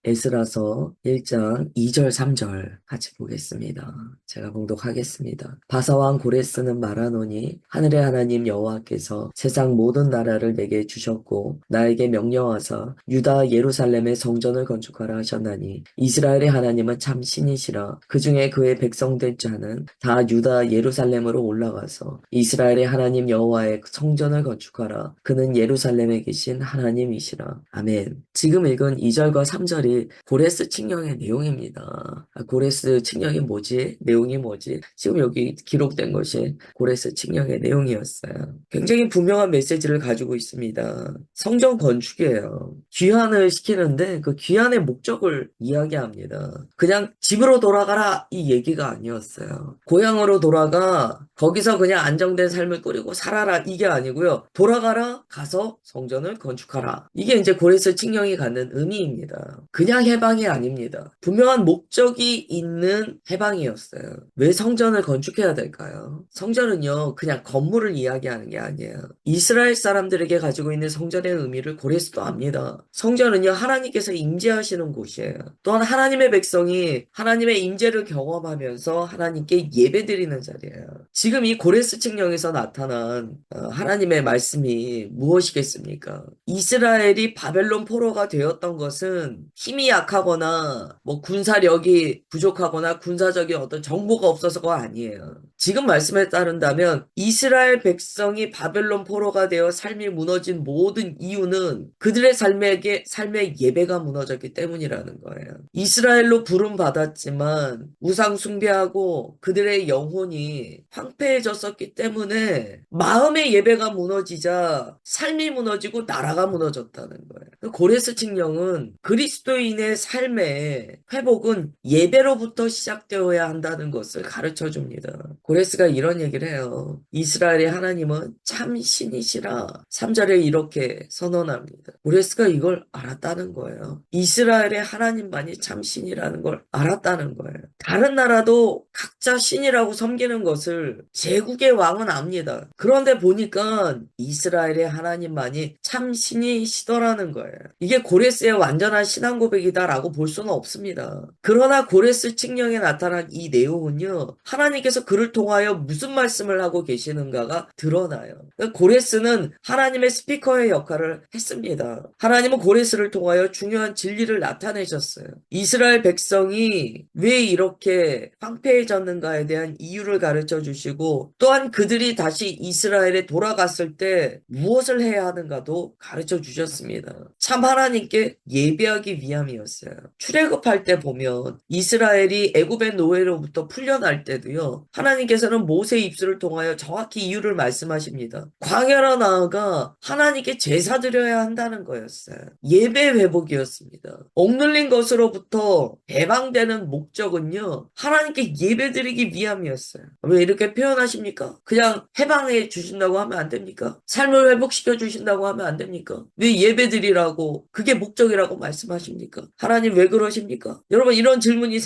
에스라서 1장 2절 3절 같이 보겠습니다. 제가 봉독하겠습니다. 바사왕 고레스는 말하노니 하늘의 하나님 여호와께서 세상 모든 나라를 내게 주셨고 나에게 명령하사 유다 예루살렘의 성전을 건축하라 하셨나니 이스라엘의 하나님은 참 신이시라. 그 중에 그의 백성된 자는 다 유다 예루살렘으로 올라가서 이스라엘의 하나님 여호와의 성전을 건축하라. 그는 예루살렘에 계신 하나님이시라. 아멘. 지금 읽은 2절과 3절이 고레스 칙령의 내용입니다. 고레스 칙령이 뭐지? 내용이 뭐지? 지금 여기 기록된 것이 고레스 칙령의 내용이었어요. 굉장히 분명한 메시지를 가지고 있습니다. 성전 건축이에요. 귀환을 시키는데 그 귀환의 목적을 이야기합니다. 그냥 집으로 돌아가라 이 얘기가 아니었어요. 고향으로 돌아가 거기서 그냥 안정된 삶을 꾸리고 살아라 이게 아니고요. 돌아가라 가서 성전을 건축하라. 이게 이제 고레스 칙령이 갖는 의미입니다. 그냥 해방이 아닙니다. 분명한 목적이 있는 해방이었어요. 왜 성전을 건축해야 될까요? 성전은요, 그냥 건물을 이야기하는 게 아니에요. 이스라엘 사람들에게 가지고 있는 성전의 의미를 고레스도 압니다. 성전은요, 하나님께서 임재하시는 곳이에요. 또한 하나님의 백성이 하나님의 임재를 경험하면서 하나님께 예배드리는 자리예요. 지금 이 고레스 칙령에서 나타난 하나님의 말씀이 무엇이겠습니까? 이스라엘이 바벨론 포로가 되었던 것은 힘이 약하거나 뭐 군사력이 부족하거나 군사적인 어떤 정보가 없어서가 아니에요. 지금 말씀에 따른다면 이스라엘 백성이 바벨론 포로가 되어 삶이 무너진 모든 이유는 그들의 삶의 예배가 무너졌기 때문이라는 거예요. 이스라엘로 부름 받았지만 우상 숭배하고 그들의 영혼이 황폐해졌었기 때문에 마음의 예배가 무너지자 삶이 무너지고 나라가 무너졌다는 거예요. 고레스 칙령은 그리스도인의 삶의 회복은 예배로부터 시작되어야 한다는 것을 가르쳐 줍니다. 고레스가 이런 얘기를 해요. 이스라엘의 하나님은 참 신이시라. 3절에 이렇게 선언합니다. 고레스가 이걸 알았다는 거예요. 이스라엘의 하나님만이 참 신이라는 걸 알았다는 거예요. 다른 나라도 각자 신이라고 섬기는 것을 제국의 왕은 압니다. 그런데 보니까 이스라엘의 하나님만이 참 신이시더라는 거예요. 이게 고레스의 완전한 신앙 고백이다라고 볼 수는 없습니다. 그러나 고레스 칙령에 나타난 이 내용은요, 하나님께서 그를 통하여 무슨 말씀을 하고 계시는가가 드러나요. 그러니까 고레스는 하나님의 스피커의 역할을 했습니다. 하나님은 고레스를 통하여 중요한 진리를 나타내셨어요. 이스라엘 백성이 왜 이렇게 황폐해졌는가에 대한 이유를 가르쳐 주시고, 또한 그들이 다시 이스라엘에 돌아갔을 때 무엇을 해야 하는가도 가르쳐 주셨습니다. 참 하나님께 예배하기 위함이었어요. 출애굽할 때 보면 이스라엘이 애굽의 노예로부터 풀려날 때도요. 하나님께서는 모세의 입술을 통하여 정확히 이유를 말씀하십니다. 광야로 나아가 하나님께 제사 드려야 한다는 거였어요. 예배 회복이었습니다. 억눌린 것으로부터 해방되는 목적은요. 하나님께 예배 드리기 위함이었어요. 왜 이렇게 표현하십니까? 그냥 해방해 주신다고 하면 안 됩니까? 삶을 회복시켜 주신다고 하면 안 됩니까? 왜 예배 드리라고 그게 목적이라고 말씀하십니까? 하나님 왜 그러십니까? 여러분 이런 질문이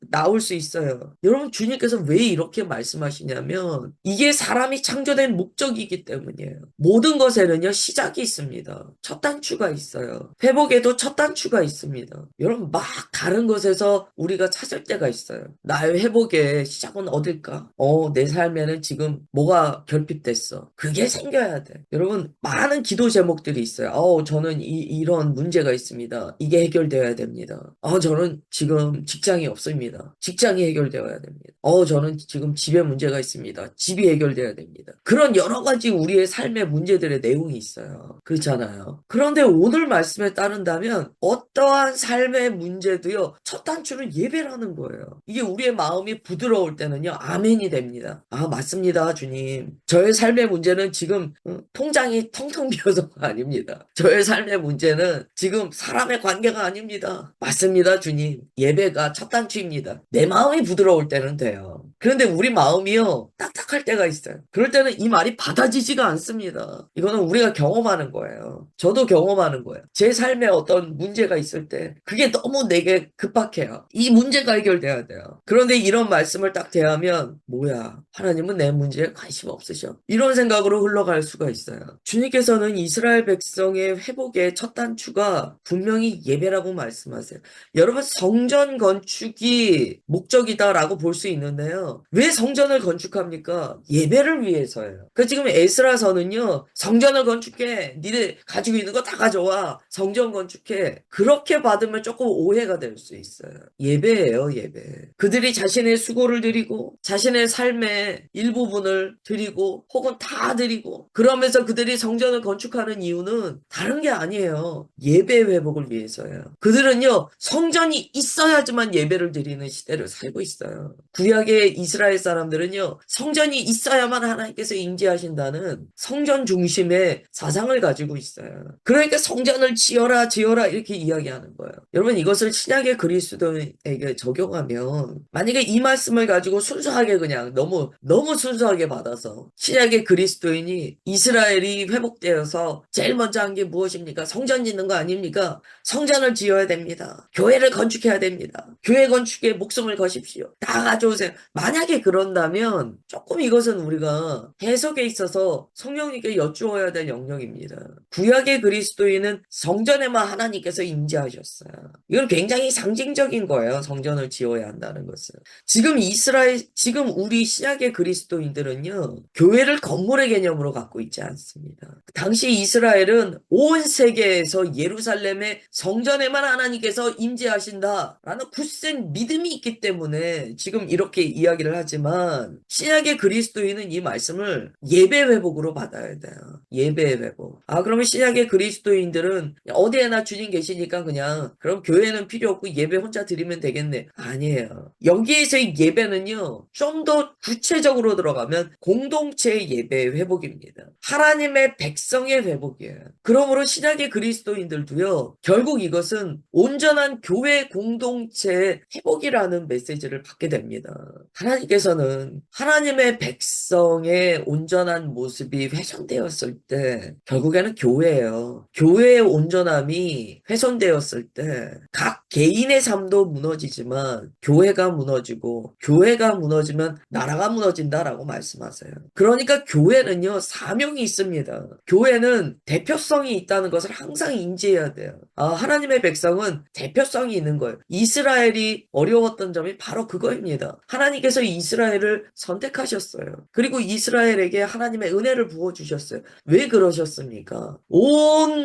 나올 수 있어요. 여러분 주님께서 왜 이렇게 말씀하시냐면 이게 사람이 창조된 목적이기 때문이에요. 모든 것에는요 시작이 있습니다. 첫 단추가 있어요. 회복에도 첫 단추가 있습니다. 여러분 막 다른 것에서 우리가 찾을 때가 있어요. 나의 회복의 시작은 어딜까? 내 삶에는 지금 뭐가 결핍됐어. 그게 생겨야 돼. 여러분 많은 기도 제목들이 있어요. 저는 이런 문제가 있습니다. 이게 해결되어야 됩니다. 저는 지금 직장이 없습니다. 직장이 해결되어야 됩니다. 저는 지금 집에 문제가 있습니다. 집이 해결되어야 됩니다. 그런 여러 가지 우리의 삶의 문제들의 내용이 있어요. 그렇잖아요. 그런데 오늘 말씀에 따른다면 어떠한 삶의 문제도요. 첫 단추는 예배라는 거예요. 이게 우리의 마음이 부드러울 때는요. 아멘이 됩니다. 맞습니다, 주님. 저의 삶의 문제는 지금 통장이 텅텅 비어서가 아닙니다. 저의 삶의 문제는 지금 사람의 관계가 아닙니다. 맞습니다, 주님. 예배가 첫 단추입니다. 내 마음이 부드러울 때는 돼요. 그런데 우리 마음이요, 딱딱할 때가 있어요. 그럴 때는 이 말이 받아지지가 않습니다. 이거는 우리가 경험하는 거예요. 저도 경험하는 거예요. 제 삶에 어떤 문제가 있을 때 그게 너무 내게 급박해요. 이 문제가 해결돼야 돼요. 그런데 이런 말씀을 딱 대하면 뭐야, 하나님은 내 문제에 관심 없으셔. 이런 생각으로 흘러갈 수가 있어요. 주님께서는 이스라엘 백성의 회복의 첫 단추가 분명히 예배라고 말씀하세요. 여러분, 성전 건축이 목적이다라고 볼 수 있는데요. 왜 성전을 건축합니까? 예배를 위해서예요. 그 지금 에스라서는요, 성전을 건축해. 니네 가지고 있는 거 다 가져와. 성전 건축해. 그렇게 받으면 조금 오해가 될 수 있어요. 예배예요, 예배. 그들이 자신의 수고를 드리고 자신의 삶의 일부분을 드리고 혹은 다 드리고 그러면서 그들이 성전을 건축하는 이유는 다른 게 아니에요. 예배 회복을 위해서예요. 그들은요, 성전이 있어야지만 예배를 드리는 시대를 살고 있어요. 구약의 이스라엘 사람들은요, 성전이 있어야만 하나님께서 임재하신다는 성전 중심의 사상을 가지고 있어요. 그러니까 성전을 지어라 지어라 이렇게 이야기하는 거예요. 여러분, 이것을 신약의 그리스도에게 적용하면 만약에 이 말씀을 가지고 순수하게 그냥 너무 순수하게 받아서 신약의 그리스도인이 이스라엘이 회복되어서 제일 먼저 한 게 무엇입니까? 성전 짓는 거 아닙니까? 성전을 지어야 됩니다. 교회를 건축해야 됩니다. 교회 건축에 목숨을 거십시오. 다 가져오세요. 만약에 그런다면 조금 이것은 우리가 해석에 있어서 성령님께 여쭈어야 될 영역입니다. 구약의 그리스도인은 성전에만 하나님께서 임재하셨어요. 이건 굉장히 상징적인 거예요. 성전을 지어야 한다는 것은. 지금 우리 신약의 그리스도인들은요, 교회를 건물의 개념으로 갖고 있지 않습니다. 당시 이스라엘은 온 세계에서 예루살렘의 성전에만 하나님께서 임재하신다라는 굳센 믿음이 있기 때문에 지금 이렇게 이야기를 하지만 신약의 그리스도인은 이 말씀을 예배 회복으로 받아야 돼요. 예배 회복. 그러면 신약의 그리스도인들은 어디에나 주님 계시니까 그럼 교회는 필요 없고 예배 혼자 드리면 되겠네. 아니에요. 여기에서의 예배는요, 좀 더 구체적으로 들어가면 공동체의 예배 회복입니다. 하나님의 백성의 회복이에요. 그러므로 신약의 그리스도인들도요, 결국 이것은 온전한 교회 공동체의 회복이라는 메시지를 받게 됩니다. 하나님께서는 하나님의 백성의 온전한 모습이 훼손되었을 때 결국에는 교회예요. 교회의 온전함이 훼손되었을 때 각 개인의 삶도 무너지지만 교회가 무너지고 교회가 무너지면 나라가 무너진다라고 말씀하세요. 그러니까 교회는요, 사명이 있습니다. 교회는 대표성이 있다는 것을 항상 인지해야 돼요. 하나님의 백성은 대표성이 있는 거예요. 이스라엘이 어려웠던 점이 바로 그거입니다. 하나님께서 이스라엘을 선택하셨어요. 그리고 이스라엘에게 하나님의 은혜를 부어주셨어요. 왜 그러셨습니까? 온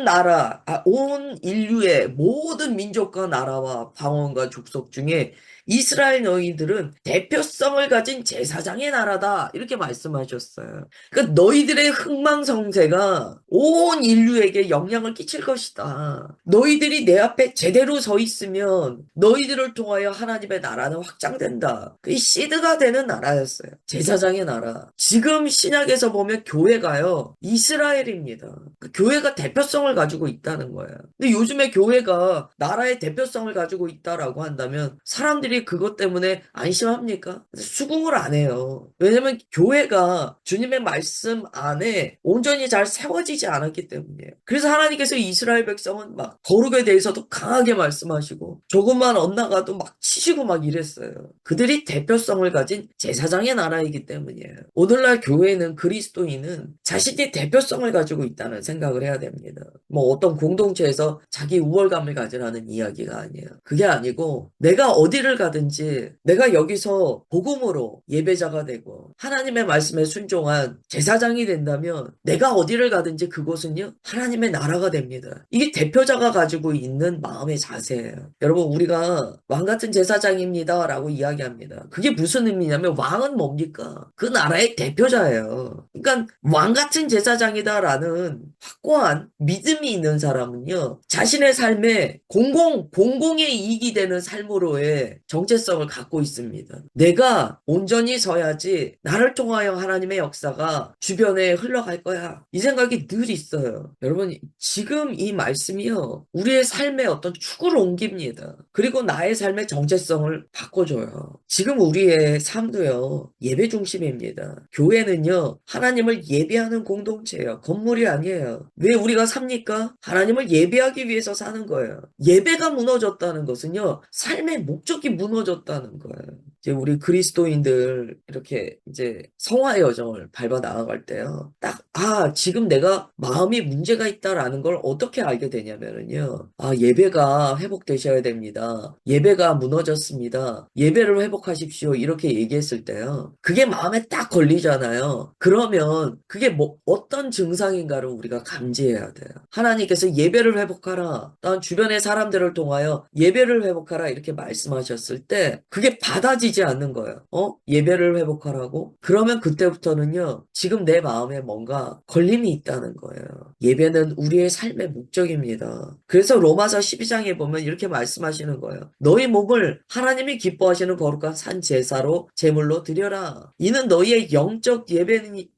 인류의 모든 민족과 나라와 방언과 족속 중에 이스라엘 너희들은 대표성을 가진 제사장의 나라다. 이렇게 말씀하셨어요. 그러니까 너희들의 흥망성쇠가 온 인류에게 영향을 끼칠 것이다. 너희들이 내 앞에 제대로 서 있으면 너희들을 통하여 하나님의 나라는 확장된다. 그 시드가 되는 나라였어요. 제사장의 나라. 지금 신약에서 보면 교회가요, 이스라엘입니다. 그 교회가 대표성을 가지고 있다는 거예요. 근데 요즘에 교회가 나라의 대표성을 가지고 있다라고 한다면 사람들이 그것 때문에 안심합니까? 수긍을 안 해요. 왜냐면 교회가 주님의 말씀 안에 온전히 잘 세워지지 않았기 때문이에요. 그래서 하나님께서 이스라엘 백성은 막 거룩에 대해서도 강하게 말씀하시고 조금만 엇나가도 막 치시고 막 이랬어요. 그들이 대표성을 가진 제사장의 나라이기 때문이에요. 오늘날 교회는, 그리스도인은 자신이 대표성을 가지고 있다는 생각을 해야 됩니다. 어떤 공동체에서 자기 우월감을 가지라는 이야기가 아니에요. 그게 아니고 내가 어디를 가든지 내가 여기서 복음으로 예배자가 되고 하나님의 말씀에 순종한 제사장이 된다면 내가 어디를 가든지 그곳은요, 하나님의 나라가 됩니다. 이게 대표자가 가지고 있는 마음의 자세예요. 여러분, 우리가 왕 같은 제사장입니다 라고 이야기합니다. 그게 무슨 의미냐면 왕은 뭡니까? 그 나라의 대표자예요. 그러니까 왕 같은 제사장이다라는 확고한 믿음이 있는 사람은요, 자신의 삶에 공공의 이익이 되는 삶으로의 정체성을 갖고 있습니다. 내가 온전히 서야지 나를 통하여 하나님의 역사가 주변에 흘러갈 거야. 이 생각이 늘 있어요. 여러분, 지금 이 말씀이요, 우리의 삶에 어떤 축을 옮깁니다. 그리고 나의 삶의 정체성을 바꿔줘요. 지금 우리의 우리의 삶도요, 예배 중심입니다. 교회는요, 하나님을 예배하는 공동체예요. 건물이 아니에요. 왜 우리가 삽니까? 하나님을 예배하기 위해서 사는 거예요. 예배가 무너졌다는 것은요, 삶의 목적이 무너졌다는 거예요. 이제 우리 그리스도인들 이렇게 이제 성화 여정을 밟아 나아갈 때요. 딱, 지금 내가 마음이 문제가 있다라는 걸 어떻게 알게 되냐면은요. 예배가 회복되셔야 됩니다. 예배가 무너졌습니다. 예배를 회복하십시오. 이렇게 얘기했을 때요. 그게 마음에 딱 걸리잖아요. 그러면 그게 뭐 어떤 증상인가를 우리가 감지해야 돼요. 하나님께서 예배를 회복하라. 난 주변의 사람들을 통하여 예배를 회복하라. 이렇게 말씀하셨을 때 그게 받아지지 않는 거예요. 예배를 회복하라고? 그러면 그때부터는요. 지금 내 마음에 뭔가 걸림이 있다는 거예요. 예배는 우리의 삶의 목적입니다. 그래서 로마서 12장에 보면 이렇게 말씀하시는 거예요. 너희 몸을 하나님이 기뻐하시는 거룩한 산 제사로 제물로 드려라. 이는 너희의 영적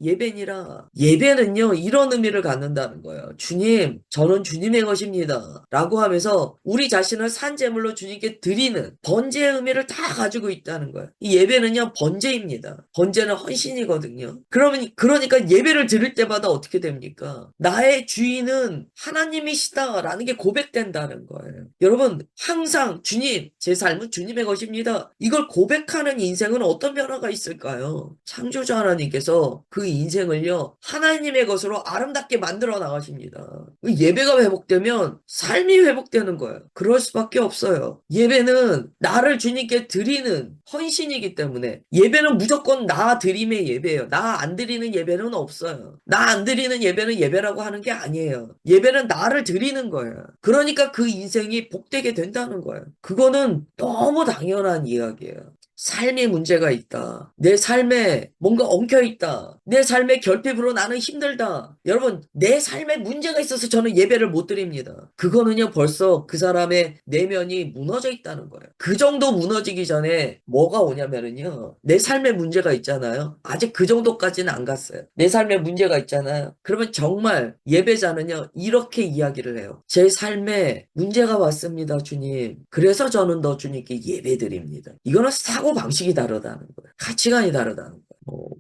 예배니라. 예배는요, 이런 의미를 갖는다는 거예요. 주님, 저는 주님의 것입니다. 라고 하면서 우리 자신을 산 제물로 주님께 드리는 번제의 의미를 다 가지고 있다는 거예요. 이 예배는요, 번제입니다. 번제는 헌신이거든요. 그러니까 예배를 드릴 때마다 어떻게 됩니까? 나의 주인은 하나님이시다라는 게 고백된다는 거예요. 여러분, 항상 주님, 제 삶은 주님의 것입니다. 이걸 고백하는 인생은 어떤 변화가 있을까요? 창조주 하나님께서 그 인생을요, 하나님의 것으로 아름답게 만들어 나가십니다. 예배가 회복되면 삶이 회복되는 거예요. 그럴 수밖에 없어요. 예배는 나를 주님께 드리는 헌신이기 때문에 예배는 무조건 나 드림의 예배예요. 나 안 드리는 예배는 없어요. 나 안 드리는 예배는 예배라고 하는 게 아니에요. 예배는 나를 드리는 거예요. 그러니까 그 인생이 복되게 된다는 거예요. 그거는 너무 당연한 이야기예요. 삶에 문제가 있다. 내 삶에 뭔가 엉켜있다. 내 삶의 결핍으로 나는 힘들다. 여러분, 내 삶에 문제가 있어서 저는 예배를 못 드립니다. 그거는요, 벌써 그 사람의 내면이 무너져 있다는 거예요. 그 정도 무너지기 전에 뭐가 오냐면은요, 내 삶에 문제가 있잖아요. 아직 그 정도까지는 안 갔어요. 내 삶에 문제가 있잖아요. 그러면 정말 예배자는요, 이렇게 이야기를 해요. 제 삶에 문제가 왔습니다, 주님. 그래서 저는 너 주님께 예배 드립니다. 이거는 사고 방식이 다르다는 거예요. 가치관이 다르다는 거예요.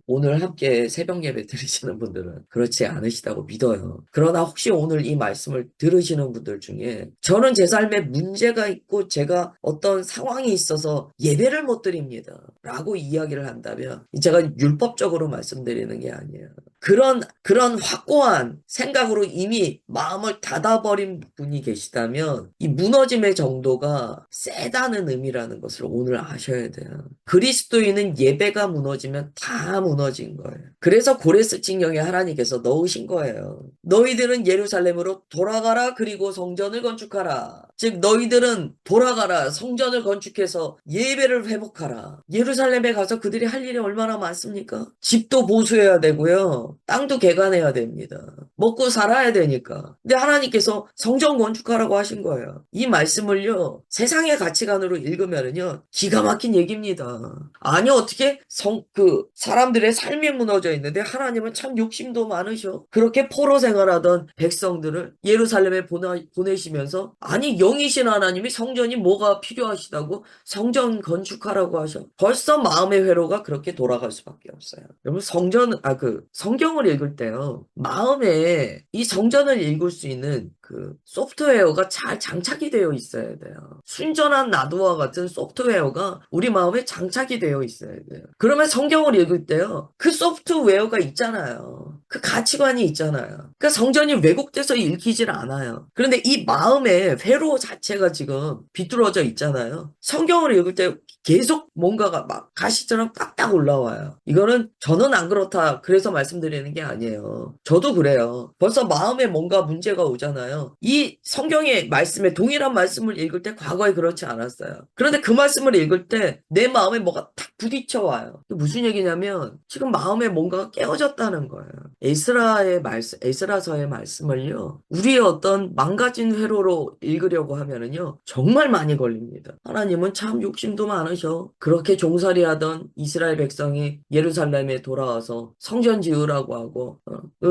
오늘 함께 새벽 예배 드리시는 분들은 그렇지 않으시다고 믿어요. 그러나 혹시 오늘 이 말씀을 들으시는 분들 중에 저는 제 삶에 문제가 있고 제가 어떤 상황이 있어서 예배를 못 드립니다. 라고 이야기를 한다면 제가 율법적으로 말씀드리는 게 아니에요. 그런 확고한 생각으로 이미 마음을 닫아버린 분이 계시다면 이 무너짐의 정도가 세다는 의미라는 것을 오늘 아셔야 돼요. 그리스도인은 예배가 무너지면 다 무너진 거예요. 그래서 고레스 칙령에 하나님께서 넣으신 거예요. 너희들은 예루살렘으로 돌아가라 그리고 성전을 건축하라. 즉 너희들은 돌아가라 성전을 건축해서 예배를 회복하라. 예루살렘에 가서 그들이 할 일이 얼마나 많습니까? 집도 보수해야 되고요. 땅도 개간해야 됩니다. 먹고 살아야 되니까. 근데 하나님께서 성전 건축하라고 하신 거예요. 이 말씀을요, 세상의 가치관으로 읽으면은요, 기가 막힌 얘기입니다. 아니, 어떻게 사람들의 삶이 무너져 있는데 하나님은 참 욕심도 많으셔. 그렇게 포로 생활하던 백성들을 예루살렘에 보내시면서, 아니, 영이신 하나님이 성전이 뭐가 필요하시다고 성전 건축하라고 하셔. 벌써 마음의 회로가 그렇게 돌아갈 수밖에 없어요. 여러분, 성경을 읽을 때요, 마음에 이 성전을 읽을 수 있는 그 소프트웨어가 잘 장착이 되어 있어야 돼요. 순전한 나도와 같은 소프트웨어가 우리 마음에 장착이 되어 있어야 돼요. 그러면 성경을 읽을 때요, 그 소프트웨어가 있잖아요. 그 가치관이 있잖아요. 그러니까 성전이 왜곡돼서 읽히질 않아요. 그런데 이 마음의 회로 자체가 지금 비뚤어져 있잖아요. 성경을 읽을 때 계속 뭔가가 막 가시처럼 딱딱 올라와요. 이거는 저는 안 그렇다. 그래서 말씀드리는 게 아니에요. 저도 그래요. 벌써 마음에 뭔가 문제가 오잖아요. 이 성경의 말씀에 동일한 말씀을 읽을 때 과거에 그렇지 않았어요. 그런데 그 말씀을 읽을 때 내 마음에 뭐가 탁 부딪혀 와요. 무슨 얘기냐면 지금 마음에 뭔가가 깨어졌다는 거예요. 에스라서의 말씀을요, 우리의 어떤 망가진 회로로 읽으려고 하면은요, 정말 많이 걸립니다. 하나님은 참 욕심도 많으 많으셔. 그렇게 종살이하던 이스라엘 백성이 예루살렘에 돌아와서 성전 지으라고 하고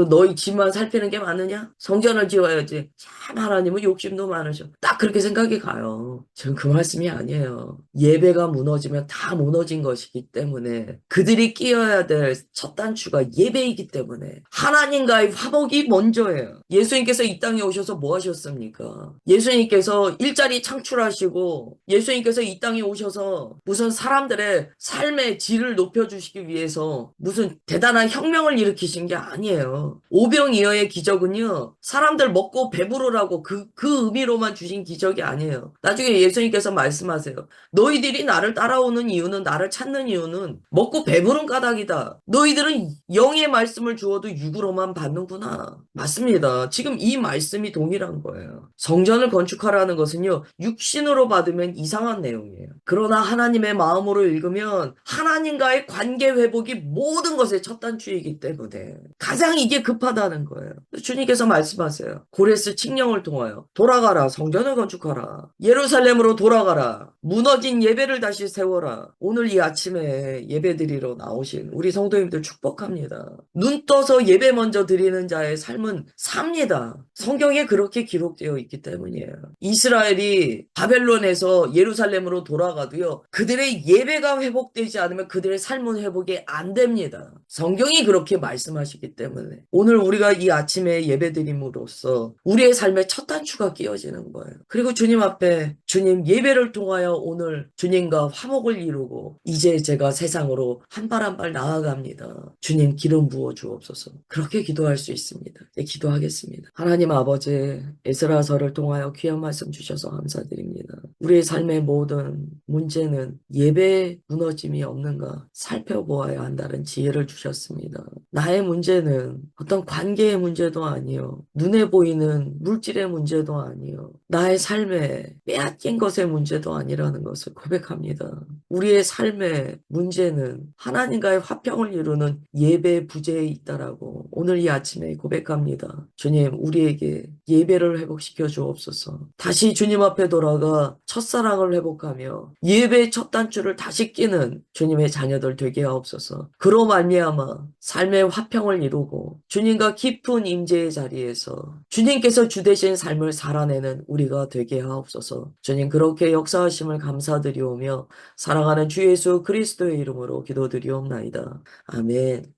너희 집만 살피는 게 많으냐? 성전을 지어야지. 참 하나님은 욕심도 많으셔. 딱 그렇게 생각이 가요. 지금 그 말씀이 아니에요. 예배가 무너지면 다 무너진 것이기 때문에 그들이 끼어야 될 첫 단추가 예배이기 때문에 하나님과의 화목이 먼저예요. 예수님께서 이 땅에 오셔서 뭐 하셨습니까? 예수님께서 일자리 창출하시고 예수님께서 이 땅에 오셔서 무슨 사람들의 삶의 질을 높여주시기 위해서 무슨 대단한 혁명을 일으키신 게 아니에요. 오병이어의 기적은요, 사람들 먹고 배부르라고 그 의미로만 주신 기적이 아니에요. 나중에 예수님께서 말씀하세요. 너희들이 나를 따라오는 이유는, 나를 찾는 이유는 먹고 배부른 까닭이다. 너희들은 영의 말씀을 주어도 육으로만 받는구나. 맞습니다. 지금 이 말씀이 동일한 거예요. 성전을 건축하라는 것은요, 육신으로 받으면 이상한 내용이에요. 그러나 하나님의 마음으로 읽으면 하나님과의 관계 회복이 모든 것의 첫 단추이기 때문에 가장 이게 급하다는 거예요. 주님께서 말씀하세요. 고레스 칙령을 통하여 돌아가라. 성전을 건축하라. 예루살렘으로 돌아가라. 무너진 예배를 다시 세워라. 오늘 이 아침에 예배드리러 나오신 우리 성도님들 축복합니다. 눈 떠서 예배 먼저 드리는 자의 삶은 삽니다. 성경에 그렇게 기록되어 있기 때문이에요. 이스라엘이 바벨론에서 예루살렘으로 돌아가도요, 그들의 예배가 회복되지 않으면 그들의 삶은 회복이 안 됩니다. 성경이 그렇게 말씀하시기 때문에 오늘 우리가 이 아침에 예배드림으로써 우리의 삶의 첫 단추가 끼워지는 거예요. 그리고 주님 앞에 주님 예배를 통하여 오늘 주님과 화목을 이루고 이제 제가 세상으로 한 발 한 발 나아갑니다. 주님 기름 부어 주옵소서. 그렇게 기도할 수 있습니다. 네, 기도하겠습니다. 하나님 아버지, 에스라서를 통하여 귀한 말씀 주셔서 감사드립니다. 우리의 삶의 모든 문제는 예배 무너짐이 없는가 살펴보아야 한다는 지혜를 주셨습니다. 나의 문제는 어떤 관계의 문제도 아니요, 눈에 보이는 물질의 문제도 아니요, 나의 삶에 빼앗긴 것의 문제도 아니라는 것을 고백합니다. 우리의 삶의 문제는 하나님과의 화평을 이루는 예배 부재에 있다라고 오늘 이 아침에 고백합니다. 주님, 우리에게 예배를 회복시켜 주옵소서. 다시 주님 앞에 돌아가 첫사랑을 회복하며 예배의 첫 단추를 다시 끼는 주님의 자녀들 되게 하옵소서. 그로 말미암아 삶의 화평을 이루고 주님과 깊은 임재의 자리에서 주님께서 주되신 삶을 살아내는 우리가 되게 하옵소서. 주님, 그렇게 역사하심을 감사드리오며 사랑하는 주 예수 그리스도의 이름으로 기도드리옵나이다. 아멘.